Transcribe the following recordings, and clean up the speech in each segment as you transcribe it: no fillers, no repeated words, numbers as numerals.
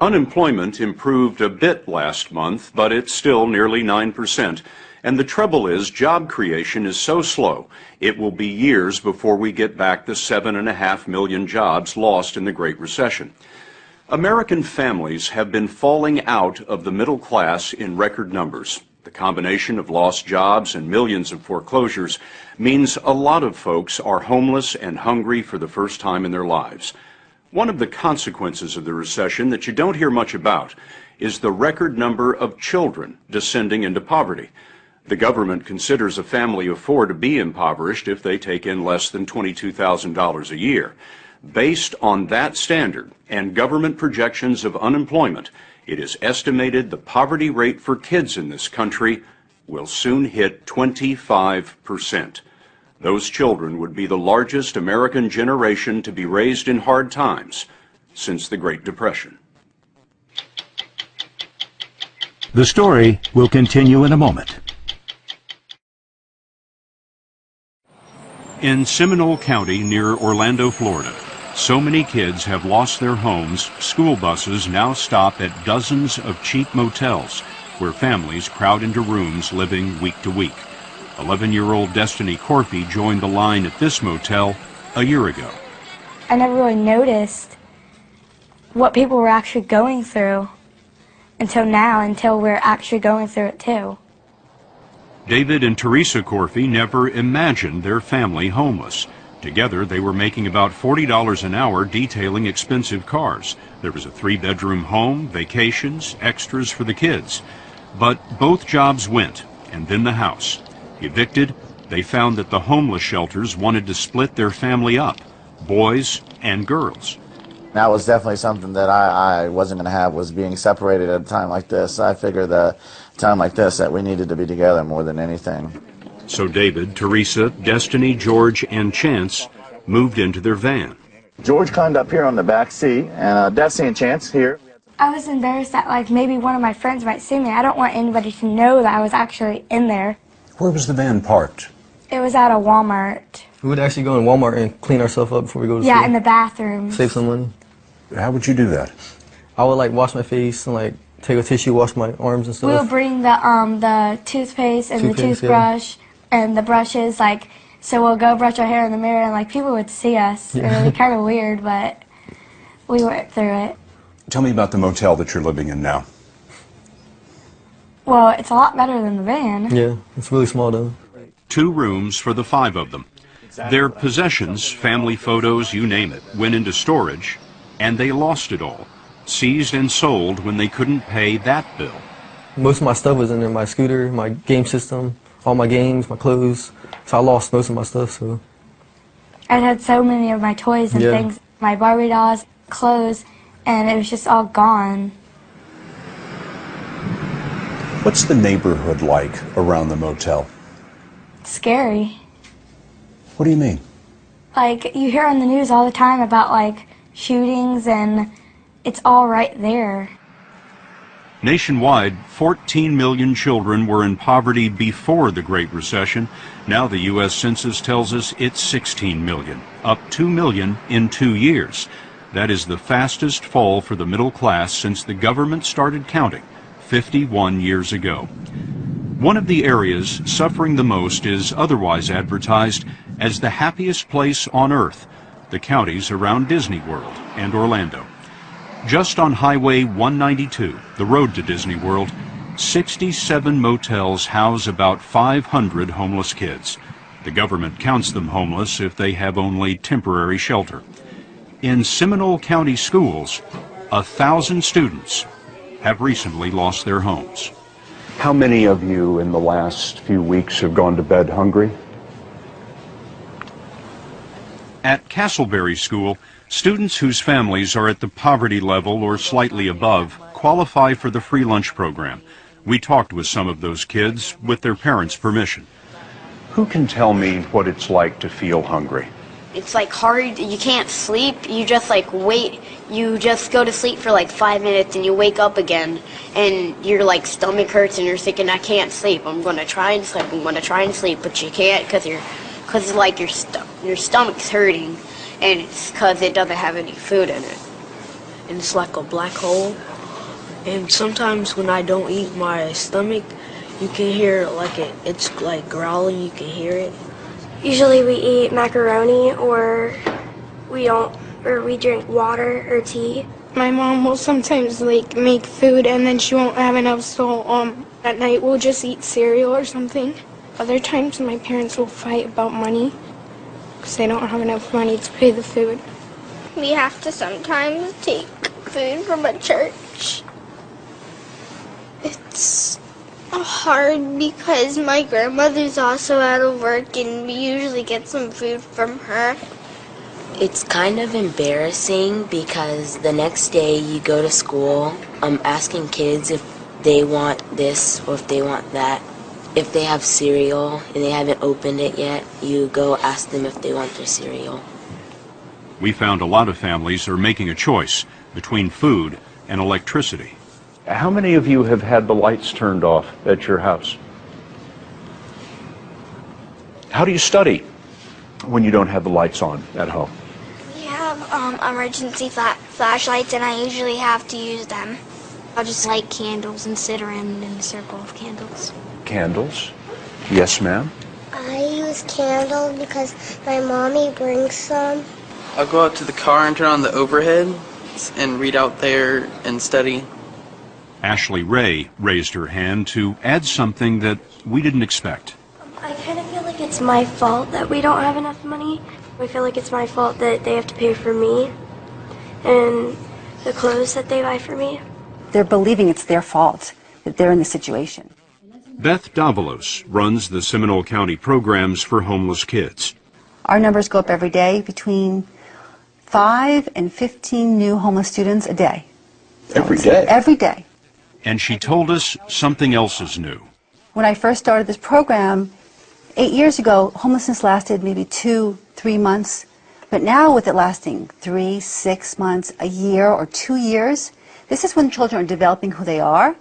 Unemployment improved a bit last month, but it's still nearly 9%. And the trouble is, job creation is so slow, it will be years before we get back the 7.5 million jobs lost in the Great Recession. American families have been falling out of the middle class in record numbers. The combination of lost jobs and millions of foreclosures means a lot of folks are homeless and hungry for the first time in their lives. One of the consequences of the recession that you don't hear much about is the record number of children descending into poverty. The government considers a family of four to be impoverished if they take in less than $22,000 a year. Based on that standard and government projections of unemployment, it is estimated the poverty rate for kids in this country will soon hit 25%. Those children would be the largest American generation to be raised in hard times since the Great Depression. The story will continue in a moment. In Seminole County near Orlando, Florida, so many kids have lost their homes, school buses now stop at dozens of cheap motels where families crowd into rooms living week to week. 11-year-old Destiny Corfey joined the line at this motel a year ago. I never really noticed what people were actually going through until now, until we're actually going through it too. David and Teresa Corfey never imagined their family homeless. Together, they were making about $40 an hour detailing expensive cars. There was a 3-bedroom home, vacations, extras for the kids. But both jobs went, and then the house. Evicted, they found that the homeless shelters wanted to split their family up, boys and girls. That was definitely something that I wasn't going to have, was being separated at a time like this. I figured that a time like this that we needed to be together more than anything. So David, Teresa, Destiny, George, and Chance moved into their van. George climbed up here on the back seat, and Destiny and Chance here. I was embarrassed that maybe one of my friends might see me. I don't want anybody to know that I was actually in there. Where was the van parked? It was at a Walmart. We would actually go in Walmart and clean ourselves up before we go to school. Yeah, in the bathroom. Save some money. How would you do that? I would wash my face and take a tissue, wash my arms and stuff. We would bring the toothpaste and the toothbrush and the brushes, so we'll go brush our hair in the mirror and people would see us. Yeah. It would be kind of weird, but we went through it. Tell me about the motel that you're living in now. Well, it's a lot better than the van. Yeah, it's really small though. 2 rooms for the 5 of them. Their possessions, family photos, you name it, went into storage, and they lost it all. Seized and sold when they couldn't pay that bill. Most of my stuff was in there, my scooter, my game system, all my games, my clothes. So I lost most of my stuff. So I had so many of my toys and things, my Barbie dolls, clothes, and it was just all gone. What's the neighborhood like around the motel? It's scary. What do you mean? You hear on the news all the time about shootings, and it's all right there. Nationwide, 14 million children were in poverty before the Great Recession. Now the U.S. Census tells us it's 16 million, up 2 million in 2 years. That is the fastest fall for the middle class since the government started counting 51 years ago. One of the areas suffering the most is otherwise advertised as the happiest place on earth, the counties around Disney World and Orlando. Just on Highway 192, the road to Disney World, 67 motels house about 500 homeless kids. The government counts them homeless if they have only temporary shelter. In Seminole County schools, 1,000 students have recently lost their homes. How many of you in the last few weeks have gone to bed hungry? At Castleberry School, students whose families are at the poverty level or slightly above qualify for the free lunch program. We talked with some of those kids with their parents' permission. Who can tell me what it's like to feel hungry? It's hard, you can't sleep, you just wait, you just go to sleep for 5 minutes and you wake up again and your stomach hurts and you're thinking, I can't sleep, I'm going to try and sleep, I'm going to try and sleep, but you can't because your stomach's hurting, and it's because it doesn't have any food in it. and it's like a black hole. And sometimes when I don't eat, my stomach, you can hear like it's like growling, you can hear it. Usually we eat macaroni or we drink water or tea. My mom will sometimes like make food and then she won't have enough, so at night we'll just eat cereal or something. Other times my parents will fight about money because they don't have enough money to pay the food. We have to sometimes take food from a church. It's hard because my grandmother's also out of work and we usually get some food from her. It's kind of embarrassing because the next day you go to school asking kids if they want this or if they want that. If they have cereal and they haven't opened it yet, you go ask them if they want their cereal. We found a lot of families are making a choice between food and electricity. How many of you have had the lights turned off at your house? How do you study when you don't have the lights on at home? We have emergency flashlights and I usually have to use them. I'll just light candles and sit around in a circle of candles. Candles? Yes, ma'am? I use candles because my mommy brings some. I'll go out to the car and turn on the overhead and read out there and study. Ashley Ray raised her hand to add something that we didn't expect. I kind of feel like it's my fault that we don't have enough money. I feel like it's my fault that they have to pay for me and the clothes that they buy for me. They're believing it's their fault that they're in this situation. Beth Davalos runs the Seminole County programs for homeless kids. Our numbers go up every day, between 5 and 15 new homeless students a day. Every day? Every day. And she told us something else is new. When I first started this program 8 years ago, homelessness lasted maybe 2-3 months. But now with it lasting 3, 6 months, a year, or 2 years, this is when children are developing who they are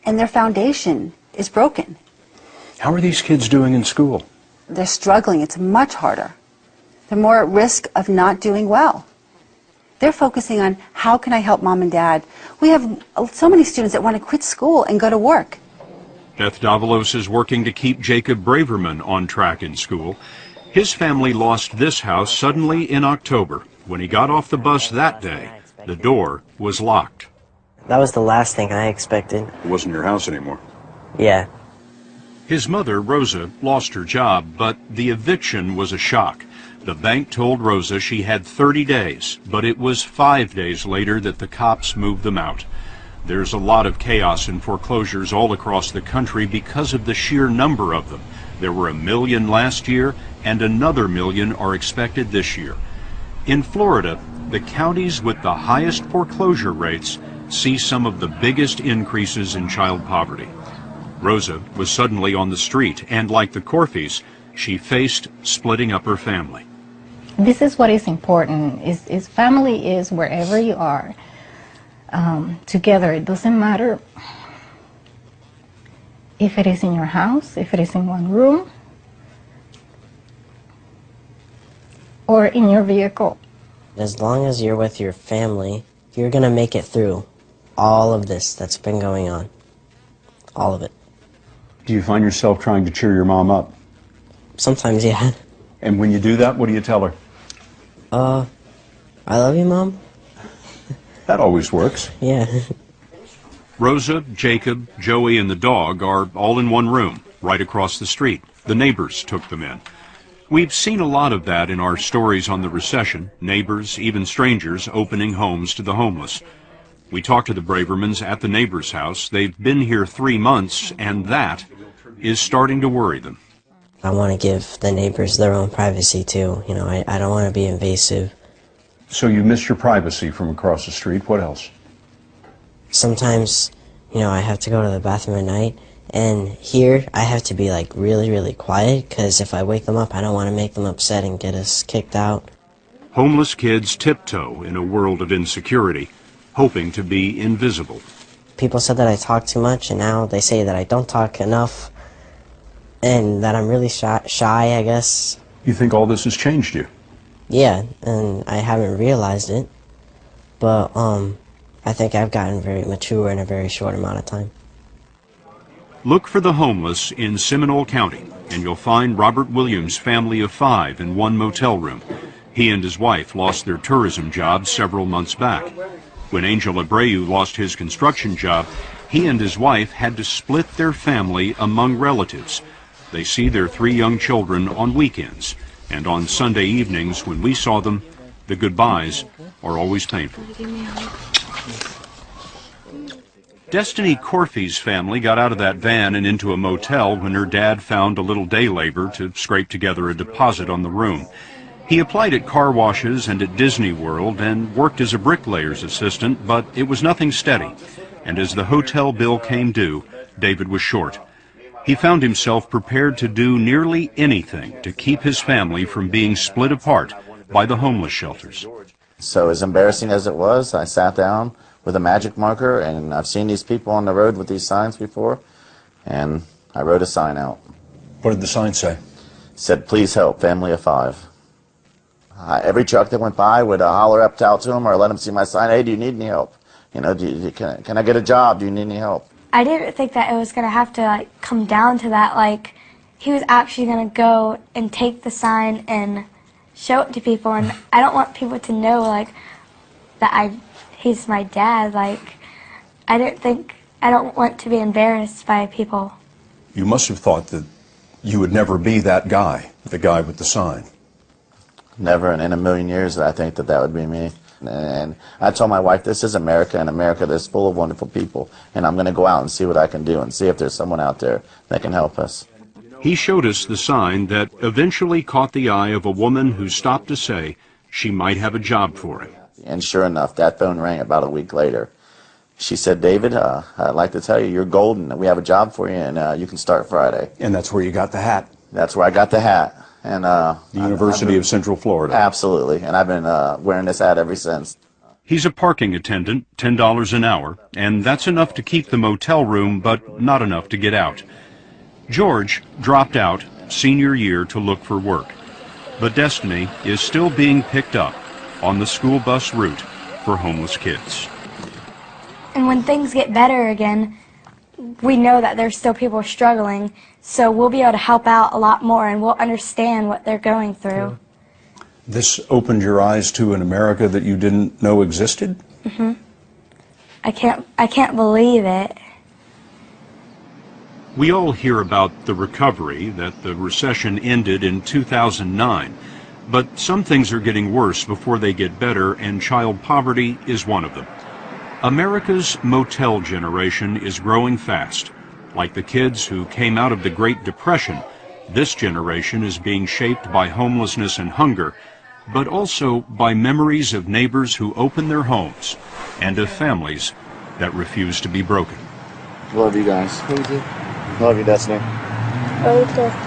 and their foundation is broken. How are these kids doing in school? They're struggling. It's much harder. They're more at risk of not doing well. They're focusing on how can I help mom and dad. We have so many students that want to quit school and go to work. Beth Davalos is working to keep Jacob Braverman on track in school. His family lost this house suddenly in October. When he got off the bus that day, the door was locked. That was the last thing I expected. It wasn't your house anymore. Yeah. His mother, Rosa, lost her job, but the eviction was a shock. The bank told Rosa she had 30 days, but it was 5 days later that the cops moved them out. There's a lot of chaos in foreclosures all across the country because of the sheer number of them. There were 1 million last year, and another 1 million are expected this year. In Florida, the counties with the highest foreclosure rates see some of the biggest increases in child poverty. Rosa was suddenly on the street, and like the Corfis, she faced splitting up her family. This is what is important, is family is wherever you are, together. It doesn't matter if it is in your house, if it is in one room, or in your vehicle. As long as you're with your family, you're going to make it through all of this that's been going on. All of it. Do you find yourself trying to cheer your mom up? Sometimes, yeah. And when you do that, what do you tell her? I love you, Mom. That always works. Yeah. Rosa, Jacob, Joey, and the dog are all in one room, right across the street. The neighbors took them in. We've seen a lot of that in our stories on the recession, neighbors, even strangers, opening homes to the homeless. We talked to the Bravermans at the neighbor's house. They've been here 3 months, and that is starting to worry them. I want to give the neighbors their own privacy, too. You know, I don't want to be invasive. So you miss your privacy from across the street. What else? Sometimes, you know, I have to go to the bathroom at night, and here I have to be, like, really, really quiet, because if I wake them up, I don't want to make them upset and get us kicked out. Homeless kids tiptoe in a world of insecurity, hoping to be invisible. People said that I talk too much, and now they say that I don't talk enough, and that I'm really shy, I guess. You think all this has changed you? Yeah, and I haven't realized it. but I think I've gotten very mature in a very short amount of time. Look for the homeless in Seminole County, and you'll find Robert Williams' family of 5 in one motel room. He and his wife lost their tourism jobs several months back. When Angel Abreu lost his construction job, he and his wife had to split their family among relatives. They see their 3 young children on weekends, and on Sunday evenings when we saw them, the goodbyes are always painful. Destiny Corfey's family got out of that van and into a motel when her dad found a little day labor to scrape together a deposit on the room. He applied at car washes and at Disney World and worked as a bricklayer's assistant, but it was nothing steady. And as the hotel bill came due, David was short. He found himself prepared to do nearly anything to keep his family from being split apart by the homeless shelters. So as embarrassing as it was, I sat down with a magic marker, and I've seen these people on the road with these signs before, and I wrote a sign out. What did the sign say? It said, "Please help, family of 5." Every truck that went by would holler up out to them or let them see my sign, "Hey, do you need any help? You know, can I get a job? Do you need any help?" I didn't think that it was going to have to like come down to that. Like, he was actually going to go and take the sign and show it to people, and I don't want people to know like that he's my dad. Like, I don't want to be embarrassed by people. You must have thought that you would never be that guy, the guy with the sign. Never in a million years I think that would be me. And I told my wife, this is America, and America is full of wonderful people, and I'm going to go out and see what I can do and see if there's someone out there that can help us. He showed us the sign that eventually caught the eye of a woman who stopped to say she might have a job for him. And sure enough, that phone rang about a week later. She said, "David, I'd like to tell you, you're golden. We have a job for you, and you can start Friday." And that's where you got the hat. That's where I got the hat. And the University of Central Florida. Absolutely, and I've been wearing this hat ever since. He's a parking attendant, $10 an hour, and that's enough to keep the motel room, but not enough to get out. George dropped out senior year to look for work, but Destiny is still being picked up on the school bus route for homeless kids. And when things get better again, we know that there's still people struggling, so we'll be able to help out a lot more, and we'll understand what they're going through. This opened your eyes to an America that you didn't know existed? Mm-hmm. I can't believe it. We all hear about the recovery, that the recession ended in 2009, but some things are getting worse before they get better, and child poverty is one of them. America's motel generation is growing fast. Like the kids who came out of the Great Depression, this generation is being shaped by homelessness and hunger, but also by memories of neighbors who open their homes and of families that refuse to be broken. Love you guys. Love you, Destiny. Love you too.